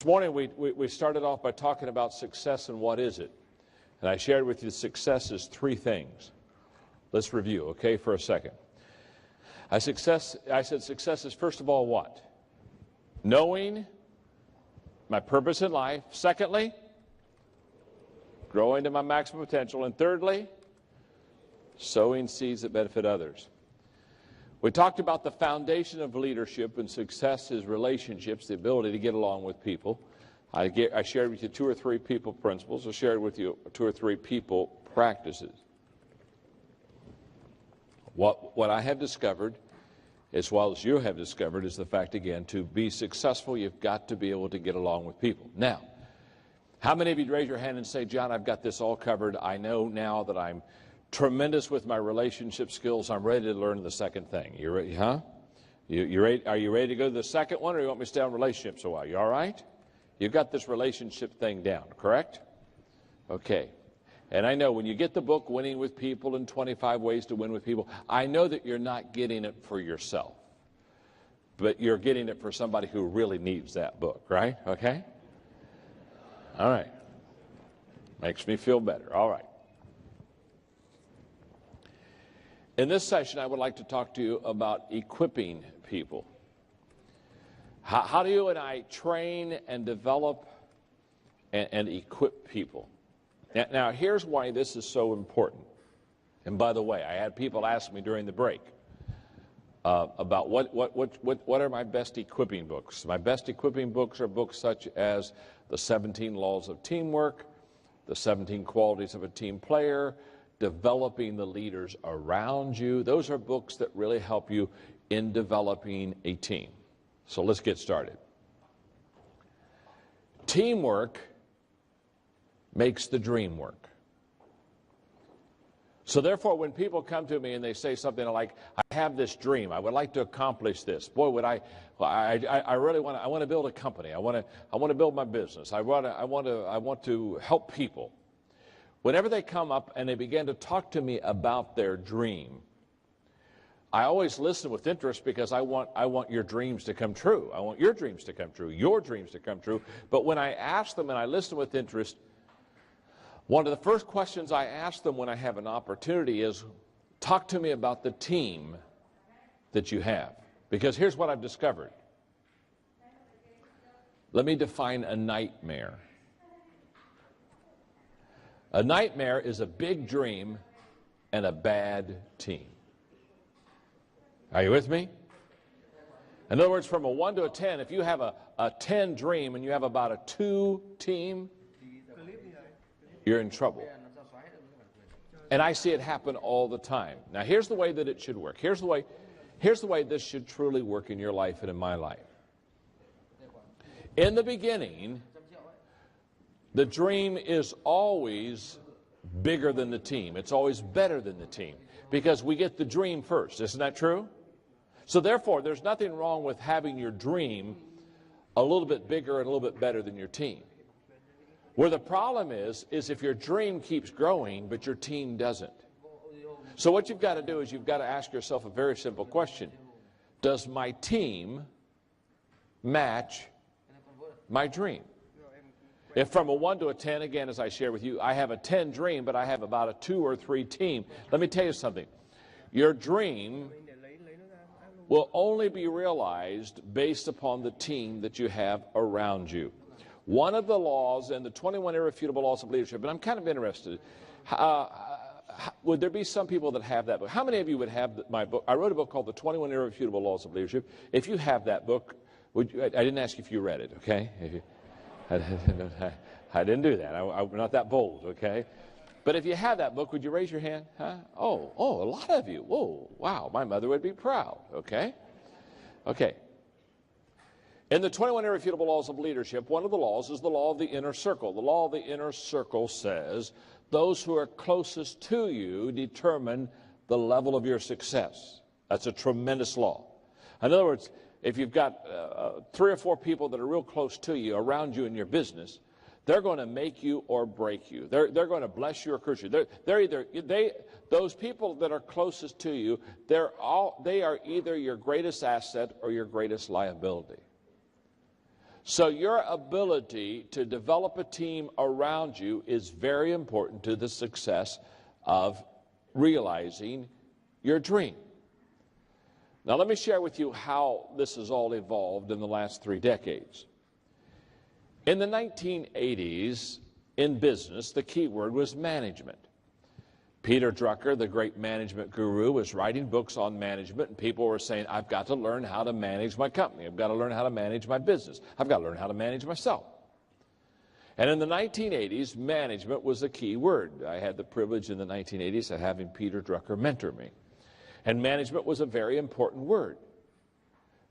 This morning we started off by talking about success and what is it. And I shared with you success is three things. Let's review, okay, for a second. I said success is first of all what? Knowing my purpose in life. Secondly, growing to my maximum potential. And thirdly, sowing seeds that benefit others. We talked about the foundation of leadership, and success is relationships, the ability to get along with people. I shared with you 2 or 3 people principles. I shared with you 2 or 3 people practices. What I have discovered, as well as you have discovered, is the fact, again, to be successful, you've got to be able to get along with people. Now, how many of you raise your hand and say, John, I've got this all covered. I know now that I'm tremendous with my relationship skills. I'm ready to learn the second thing. You ready, huh? You ready? Are you ready to go to the second one, or you want me to stay on relationships a while? You all right? You've got this relationship thing down, correct? Okay. And I know when you get the book, Winning with People and 25 Ways to Win with People, I know that you're not getting it for yourself, but you're getting it for somebody who really needs that book, right? Okay? All right. Makes me feel better. All right. In this session, I would like to talk to you about equipping people. How do you and I train and develop and equip people? Now, here's why this is so important. And by the way, I had people ask me during the break about what are my best equipping books. My best equipping books are books such as The 17 Laws of Teamwork, The 17 Qualities of a Team Player, Developing the Leaders Around You. Those are books that really help you in developing a team. So let's get started. Teamwork makes the dream work. So therefore, when people come to me and they say something like, I have this dream, I would like to accomplish this. Boy, would I really want to build a company. I want to build my business. I want to help people. Whenever they come up and they begin to talk to me about their dream, I always listen with interest, because I want your dreams to come true. I want your dreams to come true, your dreams to come true. But when I ask them and I listen with interest, one of the first questions I ask them when I have an opportunity is, talk to me about the team that you have. Because here's what I've discovered. Let me define a nightmare. A nightmare is a big dream and a bad team. Are you with me? In other words, from a 1 to a 10, if you have a 10 dream and you have about a 2 team, you're in trouble. And I see it happen all the time. Now, here's the way that it should work. Here's the way this should truly work in your life and in my life. In the beginning, the dream is always bigger than the team. It's always better than the team, because we get the dream first. Isn't that true? So therefore, there's nothing wrong with having your dream a little bit bigger and a little bit better than your team. Where the problem is if your dream keeps growing, but your team doesn't. So what you've got to do is you've got to ask yourself a very simple question. Does my team match my dream? If from a 1 to a 10, again, as I share with you, I have a 10 dream, but I have about a 2 or 3 team. Let me tell you something. Your dream will only be realized based upon the team that you have around you. One of the laws in the 21 Irrefutable Laws of Leadership, and I'm kind of interested, would there be some people that have that book? How many of you would have my book? I wrote a book called The 21 Irrefutable Laws of Leadership. If you have that book, I didn't ask you if you read it, okay? I didn't do that. I'm not that bold, okay? But if you have that book, would you raise your hand? Huh? Oh, a lot of you. Whoa, wow, my mother would be proud, okay? Okay. In the 21 Irrefutable Laws of Leadership, one of the laws is the law of the inner circle. The law of the inner circle says those who are closest to you determine the level of your success. That's a tremendous law. In other words, if you've got 3 or 4 people that are real close to you, around you in your business, they're going to make you or break you. They're going to bless you or curse you. Those people that are closest to you, they are either your greatest asset or your greatest liability. So your ability to develop a team around you is very important to the success of realizing your dream. Now let me share with you how this has all evolved in the last 3 decades. In the 1980s, in business, the key word was management. Peter Drucker, the great management guru, was writing books on management, and people were saying, I've got to learn how to manage my company. I've got to learn how to manage my business. I've got to learn how to manage myself. And in the 1980s, management was a key word. I had the privilege in the 1980s of having Peter Drucker mentor me. And management was a very important word.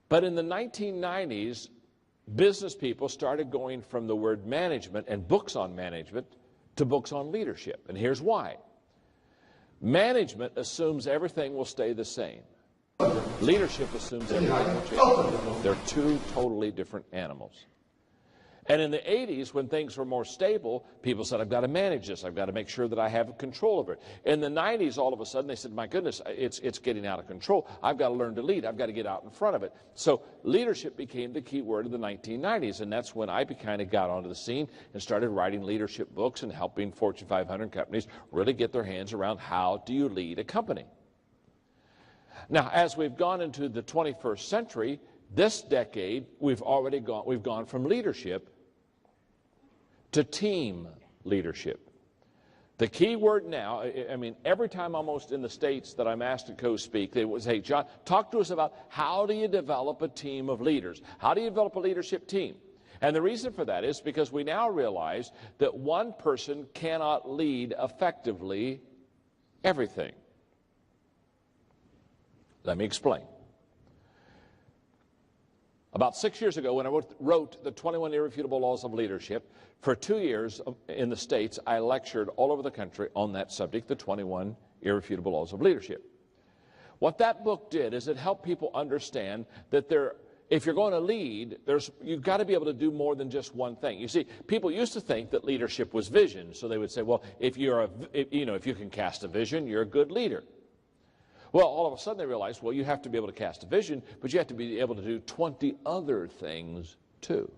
But in the 1990s, business people started going from the word management and books on management to books on leadership. And here's why. Management assumes everything will stay the same. Leadership assumes everything will change. They're 2 totally different animals. And in the 80s, when things were more stable, people said, I've got to manage this. I've got to make sure that I have control over it. In the 90s, all of a sudden, they said, my goodness, it's getting out of control. I've got to learn to lead. I've got to get out in front of it. So leadership became the key word of the 1990s, and that's when I kind of got onto the scene and started writing leadership books and helping Fortune 500 companies really get their hands around how do you lead a company. Now, as we've gone into the 21st century, this decade, we've gone from leadership to team leadership. The key word now, I mean, every time almost in the States that I'm asked to co-speak, they would say, John, talk to us about how do you develop a team of leaders? How do you develop a leadership team? And the reason for that is because we now realize that one person cannot lead effectively everything. Let me explain. About 6 years ago, when I wrote the 21 Irrefutable Laws of Leadership, for 2 years in the States, I lectured all over the country on that subject, the 21 Irrefutable Laws of Leadership. What that book did is it helped people understand that if you're going to lead, you've got to be able to do more than just one thing. You see, people used to think that leadership was vision, so they would say, well, if you can cast a vision, you're a good leader. Well, all of a sudden they realized, well, you have to be able to cast a vision, but you have to be able to do 20 other things too.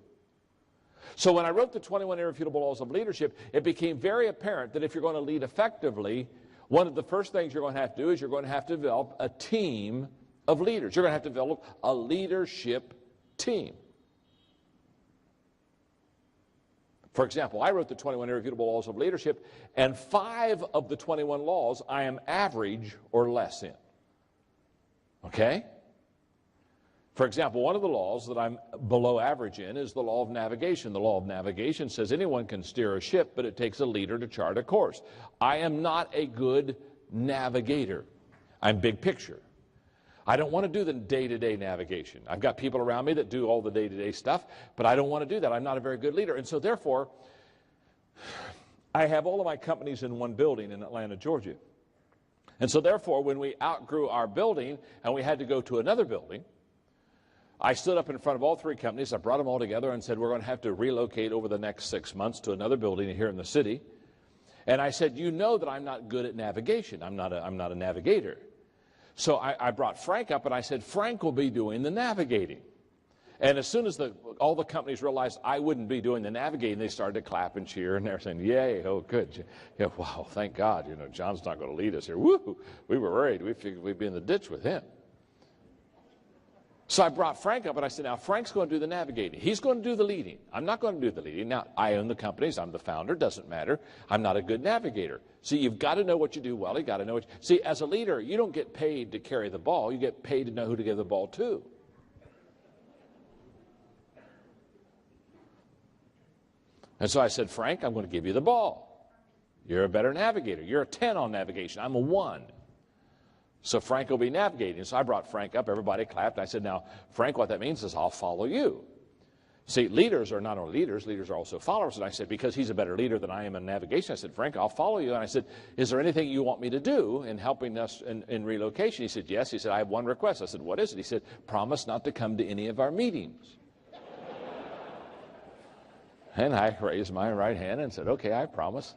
So when I wrote the 21 Irrefutable Laws of Leadership, it became very apparent that if you're going to lead effectively, one of the first things you're going to have to do is you're going to have to develop a team of leaders. You're going to have to develop a leadership team. For example, I wrote the 21 Irrefutable Laws of Leadership, and 5 of the 21 laws I am average or less in. Okay? For example, one of the laws that I'm below average in is the law of navigation. The law of navigation says anyone can steer a ship, but it takes a leader to chart a course. I am not a good navigator. I'm big picture. I don't want to do the day-to-day navigation. I've got people around me that do all the day-to-day stuff, but I don't want to do that. I'm not a very good leader. And so therefore, I have all of my companies in one building in Atlanta, Georgia. And so therefore, when we outgrew our building and we had to go to another building, I stood up in front of all 3 companies. I brought them all together and said, we're going to have to relocate over the next 6 months to another building here in the city. And I said, you know that I'm not good at navigation. I'm not a navigator. So I brought Frank up and I said, Frank will be doing the navigating. And as soon as all the companies realized I wouldn't be doing the navigating, they started to clap and cheer, and they're saying, yay, oh, good. Yeah, wow, thank God, John's not going to lead us here. Woo! We were worried. We figured we'd be in the ditch with him. So I brought Frank up, and I said, now, Frank's going to do the navigating. He's going to do the leading. I'm not going to do the leading. Now, I own the companies. I'm the founder. Doesn't matter. I'm not a good navigator. See, you've got to know what you do well. You've got to know what see, as a leader, you don't get paid to carry the ball. You get paid to know who to give the ball to. And so I said, Frank, I'm going to give you the ball. You're a better navigator. You're a 10 on navigation. I'm a 1. So Frank will be navigating. So I brought Frank up. Everybody clapped. I said, now, Frank, what that means is I'll follow you. See, leaders are not only leaders are also followers. And I said, because he's a better leader than I am in navigation, I said, Frank, I'll follow you. And I said, is there anything you want me to do in helping us in relocation? He said, yes. He said, I have one request. I said, what is it? He said, promise not to come to any of our meetings. And I raised my right hand and said, okay, I promise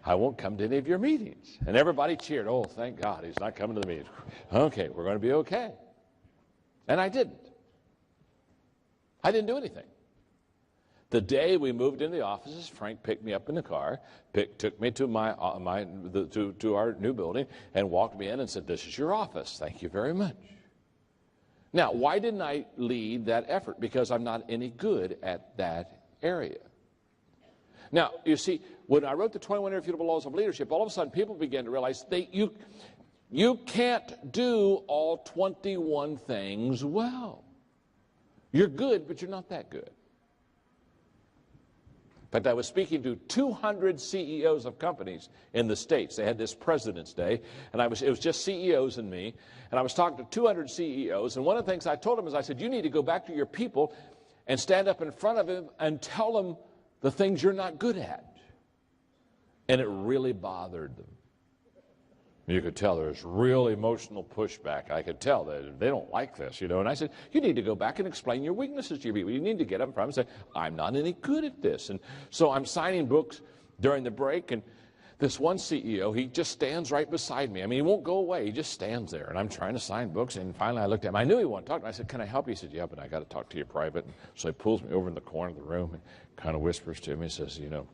I won't come to any of your meetings. And everybody cheered. Oh, thank God he's not coming to the meetings. Okay, we're going to be okay. And I didn't. I didn't do anything. The day we moved into the offices, Frank picked me up in the car, took me to to our new building, and walked me in and said, "This is your office. Thank you very much." Now, why didn't I lead that effort? Because I'm not any good at that area. Now, you see, when I wrote the 21 Irrefutable Laws of Leadership, all of a sudden people began to realize you can't do all 21 things well. You're good, but you're not that good. In fact, I was speaking to 200 CEOs of companies in the States. They had this President's Day, and it was just CEOs and me. And I was talking to 200 CEOs, and one of the things I told them is, I said, you need to go back to your people and stand up in front of them and tell them the things you're not good at. And it really bothered them. You could tell there was real emotional pushback. I could tell that they don't like this, you know. And I said, you need to go back and explain your weaknesses to your people. You need to get up in front and say, I'm not any good at this. And so I'm signing books during the break, and this one CEO, he just stands right beside me. I mean, he won't go away. He just stands there, and I'm trying to sign books. And finally I looked at him. I knew he wanted to talk to me. I said, can I help you? He said, yeah, but I got to talk to you private. And so he pulls me over in the corner of the room and kind of whispers to me. He says, you know,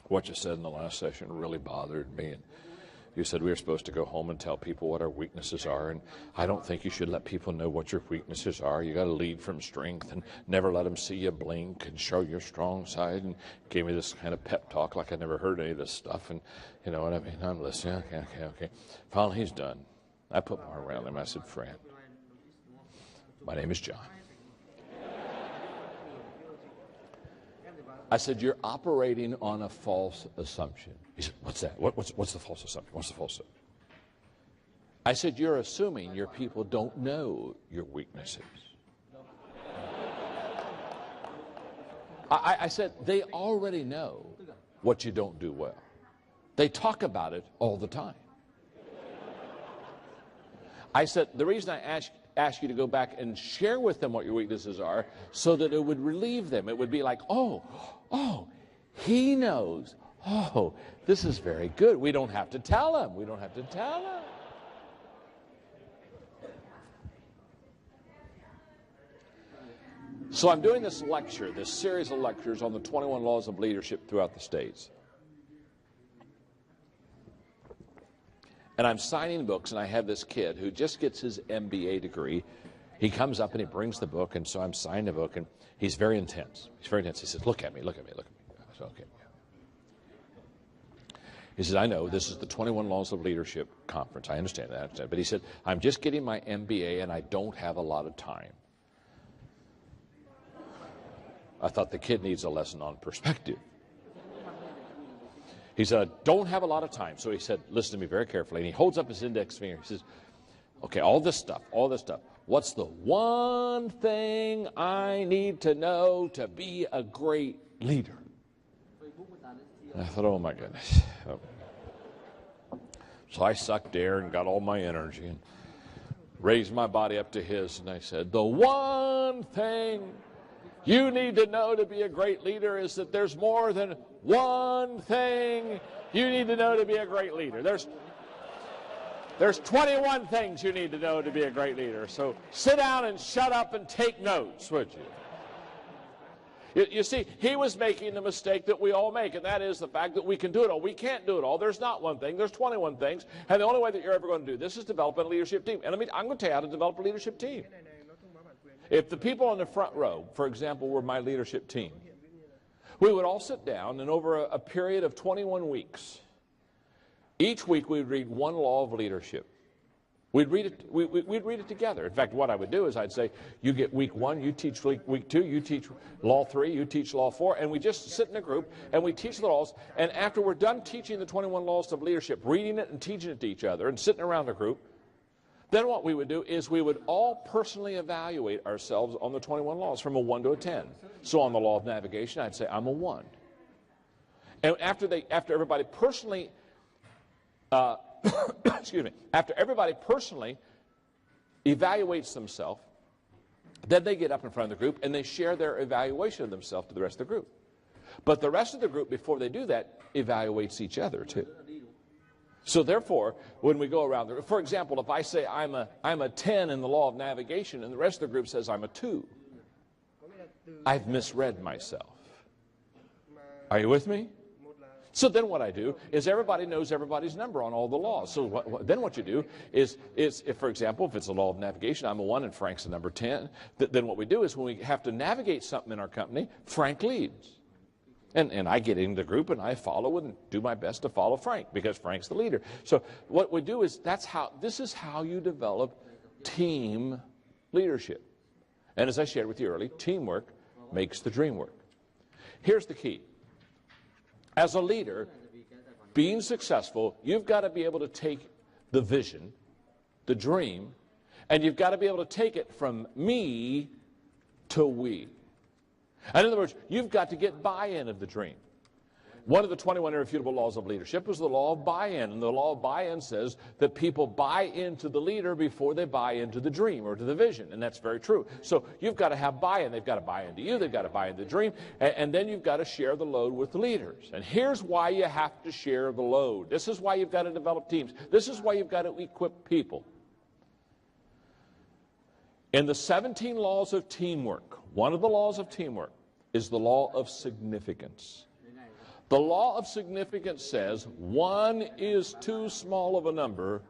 what you said in the last session really bothered me. And you said we were supposed to go home and tell people what our weaknesses are, and I don't think you should let people know what your weaknesses are. You got to lead from strength and never let them see you blink and show your strong side. And gave me this kind of pep talk like I never heard any of this stuff. And you know what I mean? I'm listening. Okay. Finally, he's done. I put my arm around him. I said, friend, my name is John. I said, you're operating on a false assumption. He said, what's that? What's the false assumption? What's the false assumption? I said, you're assuming your people don't know your weaknesses. I said, they already know what you don't do well. They talk about it all the time. I said, the reason I ask you to go back and share with them what your weaknesses are so that it would relieve them. It would be like, oh, he knows. Oh, this is very good. We don't have to tell him. We don't have to tell him. So I'm doing this lecture, this series of lectures on the 21 Laws of Leadership throughout the States. And I'm signing books, and I have this kid who just gets his MBA degree. He comes up and he brings the book, and so I'm signing the book, and he's very intense. He's very intense. He says, look at me. I said, okay. He says, I know this is the 21 Laws of Leadership conference. I understand that. But he said, I'm just getting my MBA, and I don't have a lot of time. I thought the kid needs a lesson on perspective. He said, I don't have a lot of time. So he said, listen to me very carefully. And he holds up his index finger. He says, okay, all this stuff. What's the one thing I need to know to be a great leader? And I thought, oh my goodness. So I sucked air and got all my energy and raised my body up to his. And I said, the one thing you need to know to be a great leader is that there's more than one thing you need to know to be a great leader. There's 21 things you need to know to be a great leader. So sit down and shut up and take notes, would you? You see, he was making the mistake that we all make, and that is the fact that we can do it all. We can't do it all. There's not one thing. There's 21 things, and the only way that you're ever going to do this is develop a leadership team. And I'm going to tell you how to develop a leadership team. If the people on the front row, for example, were my leadership team, we would all sit down, and over a period of 21 weeks, each week we would read one law of leadership. We'd read it together. In fact, what I would do is I'd say, you get week 1, you teach week 2, you teach law 3, you teach law 4, and we just sit in a group and we teach the laws. And after we're done teaching the 21 laws of leadership, reading it and teaching it to each other and sitting around the group, then what we would do is we would all personally evaluate ourselves on the 21 laws from a 1 to a 10. So on the law of navigation, I'd say I'm a 1. And after everybody personally, after everybody personally evaluates themselves, then they get up in front of the group and they share their evaluation of themselves to the rest of the group. But the rest of the group, before they do that, evaluates each other too. So therefore, when we go around, for example, if I say I'm a 10 in the law of navigation and the rest of the group says I'm a 2, I've misread myself. Are you with me? So then what I do is everybody knows everybody's number on all the laws. So then what you do is if, for example, if it's a law of navigation, I'm a 1 and Frank's a number 10, then what we do is when we have to navigate something in our company, Frank leads. And I get into the group and I follow and do my best to follow Frank because Frank's the leader. So what we do is this is how you develop team leadership. And as I shared with you earlier, teamwork makes the dream work. Here's the key. As a leader, being successful, you've got to be able to take the vision, the dream, and you've got to be able to take it from me to we. In other words, you've got to get buy-in of the dream. One of the 21 irrefutable laws of leadership was the law of buy-in. And the law of buy-in says that people buy into the leader before they buy into the dream or to the vision. And that's very true. So you've got to have buy-in. They've got to buy into you. They've got to buy into the dream. And then you've got to share the load with the leaders. And here's why you have to share the load. This is why you've got to develop teams. This is why you've got to equip people. In the 17 laws of teamwork, one of the laws of teamwork is the law of significance. The law of significance says one is too small of a number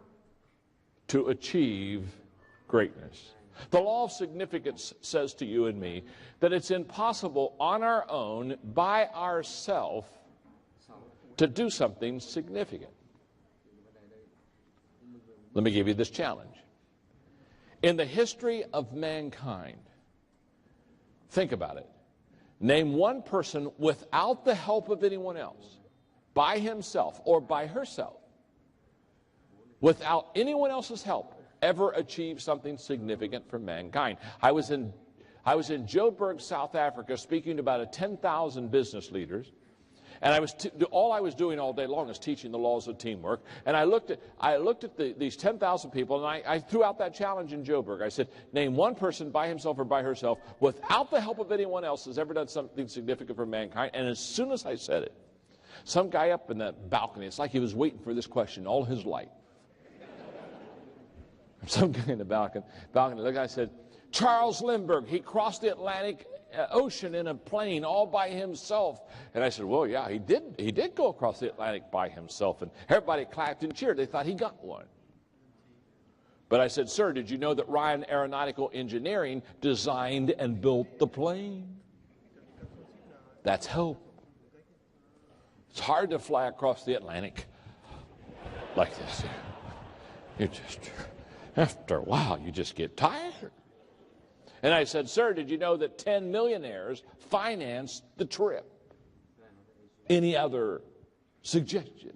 to achieve greatness. The law of significance says to you and me that it's impossible on our own, by ourselves, to do something significant. Let me give you this challenge. In the history of mankind, think about it. Name one person without the help of anyone else, by himself or by herself, without anyone else's help, ever achieve something significant for mankind. I was in Joburg, South Africa, speaking to about 10,000 business leaders. And all I was doing all day long is teaching the laws of teamwork. And I looked at these 10,000 people, and I threw out that challenge in Joburg. I said, name one person by himself or by herself, without the help of anyone else, has ever done something significant for mankind. And as soon as I said it, some guy up in that balcony, it's like he was waiting for this question all his life. Some guy in the balcony looked, I said, Charles Lindbergh, he crossed the Atlantic Ocean in a plane all by himself. And I said, well, yeah, he did go across the Atlantic by himself. And everybody clapped and cheered. They thought he got one. But I said, sir, did you know that Ryan Aeronautical Engineering designed and built the plane? That's help. It's hard to fly across the Atlantic like this. You just, after a while, you just get tired. And I said, sir, did you know that 10 millionaires financed the trip? Any other suggestions?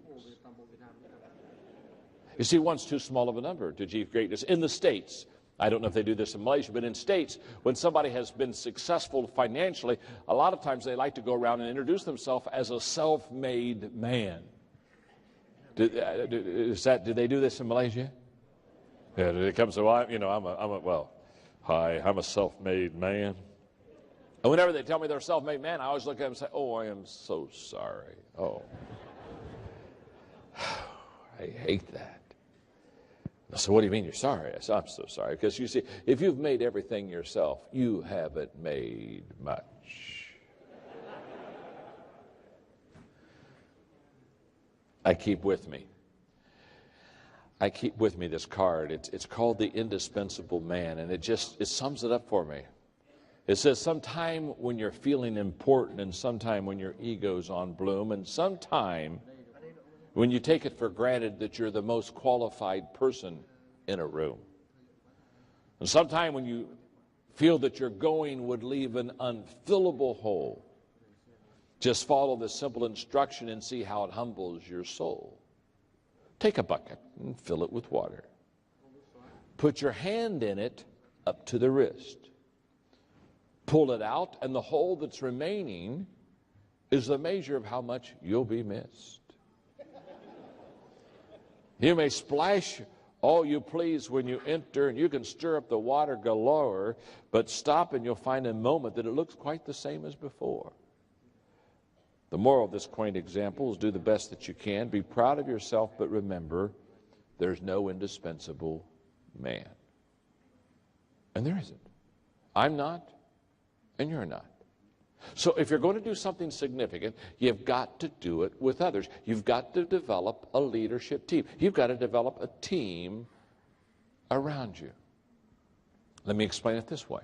You see, one's too small of a number to achieve greatness. In the States, I don't know if they do this in Malaysia, but in States, when somebody has been successful financially, a lot of times they like to go around and introduce themselves as a self-made man. Do they do this in Malaysia? Yeah, it comes to, well, hi, I'm a self-made man. And whenever they tell me they're a self-made man, I always look at them and say, oh, I am so sorry. Oh, I hate that. So what do you mean you're sorry? I said, I'm so sorry. Because you see, if you've made everything yourself, you haven't made much. I keep with me this card. It's called The Indispensable Man, and it sums it up for me. It says, sometime when you're feeling important, and sometime when your ego's on bloom, and sometime when you take it for granted that you're the most qualified person in a room. And sometime when you feel that your going would leave an unfillable hole, just follow the simple instruction and see how it humbles your soul. Take a bucket and fill it with water. Put your hand in it up to the wrist. Pull it out, and the hole that's remaining is the measure of how much you'll be missed. You may splash all you please when you enter, and you can stir up the water galore, but stop and you'll find in a moment that it looks quite the same as before. The moral of this quaint example is do the best that you can. Be proud of yourself, but remember, there's no indispensable man. And there isn't. I'm not, and you're not. So if you're going to do something significant, you've got to do it with others. You've got to develop a leadership team. You've got to develop a team around you. Let me explain it this way.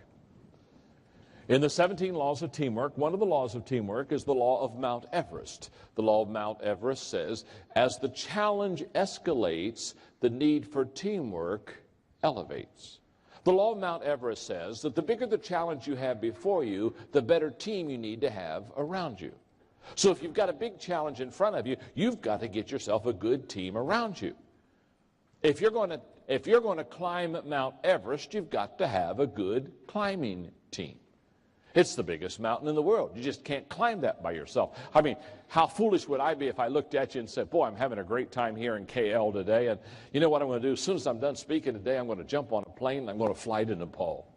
In the 17 laws of teamwork, one of the laws of teamwork is the law of Mount Everest. The law of Mount Everest says, as the challenge escalates, the need for teamwork elevates. The law of Mount Everest says that the bigger the challenge you have before you, the better team you need to have around you. So if you've got a big challenge in front of you, you've got to get yourself a good team around you. If you're going to climb Mount Everest, you've got to have a good climbing team. It's the biggest mountain in the world. You just can't climb that by yourself. I mean, how foolish would I be if I looked at you and said, boy, I'm having a great time here in KL today, and you know what I'm going to do? As soon as I'm done speaking today, I'm going to jump on a plane and I'm going to fly to Nepal.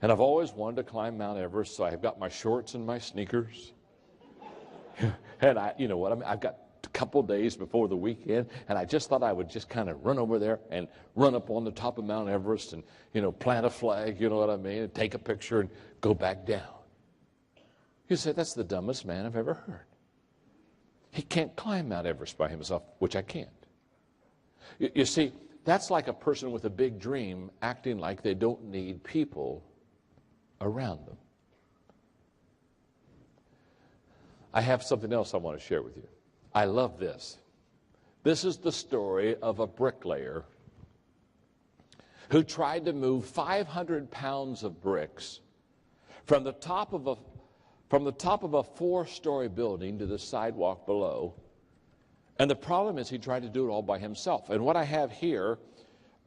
And I've always wanted to climb Mount Everest, so I've got my shorts and my sneakers. And I've got a couple days before the weekend, and I just thought I would just kind of run over there and run up on the top of Mount Everest and, plant a flag, you know what I mean, and take a picture and go back down. You say, that's the dumbest man I've ever heard. He can't climb Mount Everest by himself, which I can't. You see, that's like a person with a big dream acting like they don't need people around them. I have something else I want to share with you. I love this. This is the story of a bricklayer who tried to move 500 pounds of bricks from the top of a 4-story building to the sidewalk below. And the problem is he tried to do it all by himself. And what I have here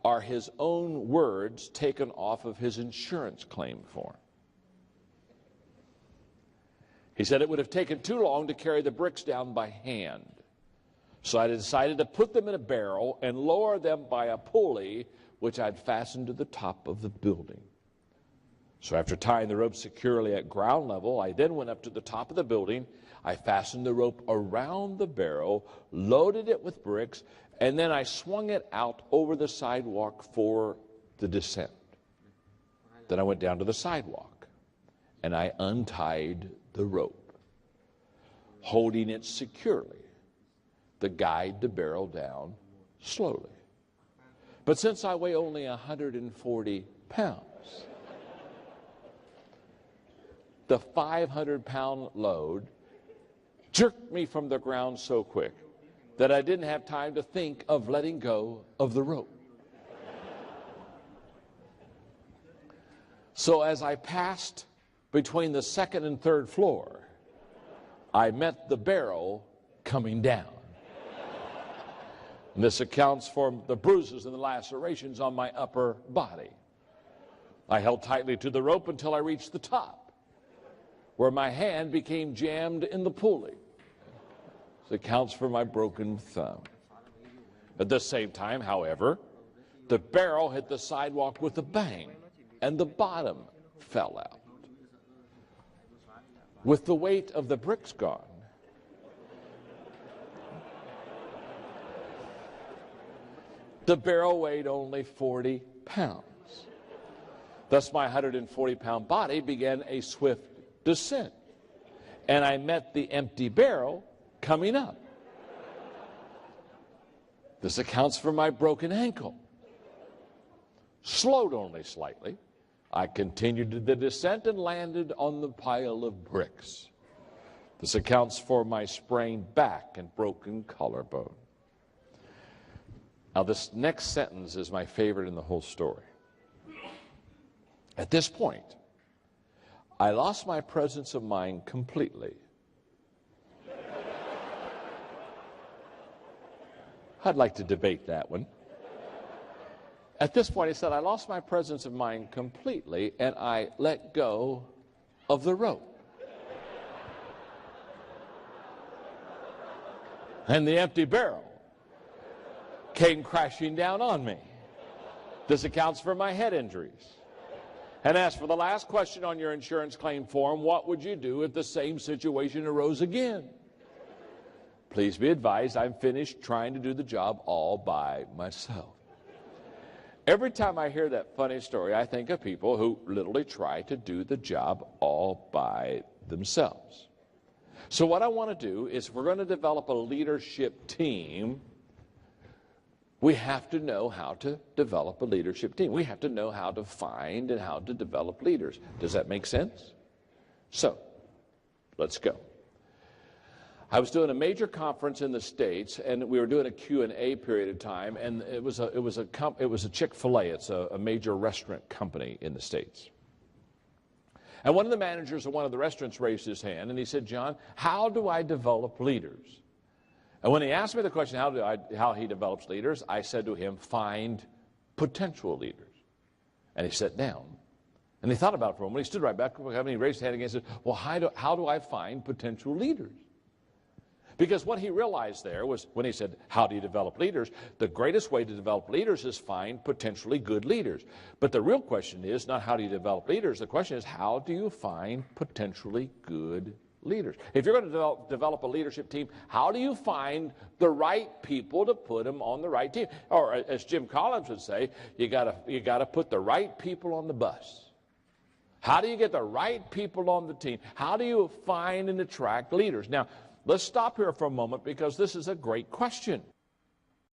are his own words taken off of his insurance claim form. He said it would have taken too long to carry the bricks down by hand. So I decided to put them in a barrel and lower them by a pulley which I'd fastened to the top of the building. So after tying the rope securely at ground level, I then went up to the top of the building. I fastened the rope around the barrel, loaded it with bricks, and then I swung it out over the sidewalk for the descent. Then I went down to the sidewalk, and I untied the rope, holding it securely to guide the barrel down slowly. But since I weigh only 140 pounds, the 500-pound load jerked me from the ground so quick that I didn't have time to think of letting go of the rope. So as I passed between the second and third floor, I met the barrel coming down. And this accounts for the bruises and the lacerations on my upper body. I held tightly to the rope until I reached the top, where my hand became jammed in the pulley. This accounts for my broken thumb. At the same time, however, the barrel hit the sidewalk with a bang, and the bottom fell out. With the weight of the bricks gone, the barrel weighed only 40 pounds. Thus, my 140-pound body began a swift descent, and I met the empty barrel coming up. This accounts for my broken ankle. Slowed only slightly, I continued the descent and landed on the pile of bricks. This accounts for my sprained back and broken collarbone. Now, this next sentence is my favorite in the whole story. At this point, I lost my presence of mind completely. I'd like to debate that one. At this point, he said, I lost my presence of mind completely, and I let go of the rope. And the empty barrel came crashing down on me. This accounts for my head injuries. And as for the last question on your insurance claim form, what would you do if the same situation arose again? Please be advised, I'm finished trying to do the job all by myself. Every time I hear that funny story, I think of people who literally try to do the job all by themselves. So what I want to do is, if we're going to develop a leadership team, we have to know how to develop a leadership team. We have to know how to find and how to develop leaders. Does that make sense? So, let's go. I was doing a major conference in the States, and we were doing a Q&A period of time, and it was a Chick-fil-A. It's a major restaurant company in the States. And one of the managers of one of the restaurants raised his hand, and he said, "John, how do I develop leaders?" And when he asked me the question, how he develops leaders, I said to him, "Find potential leaders." And he sat down, and he thought about it for a moment. He stood right back, and he raised his hand again and said, "Well, how do I find potential leaders?" Because what he realized there was, when he said, "How do you develop leaders?" the greatest way to develop leaders is find potentially good leaders. But the real question is not how do you develop leaders. The question is, how do you find potentially good leaders? If you're going to develop a leadership team, how do you find the right people to put them on the right team? Or as Jim Collins would say, you gotta put the right people on the bus. How do you get the right people on the team? How do you find and attract leaders? Now, let's stop here for a moment, because this is a great question.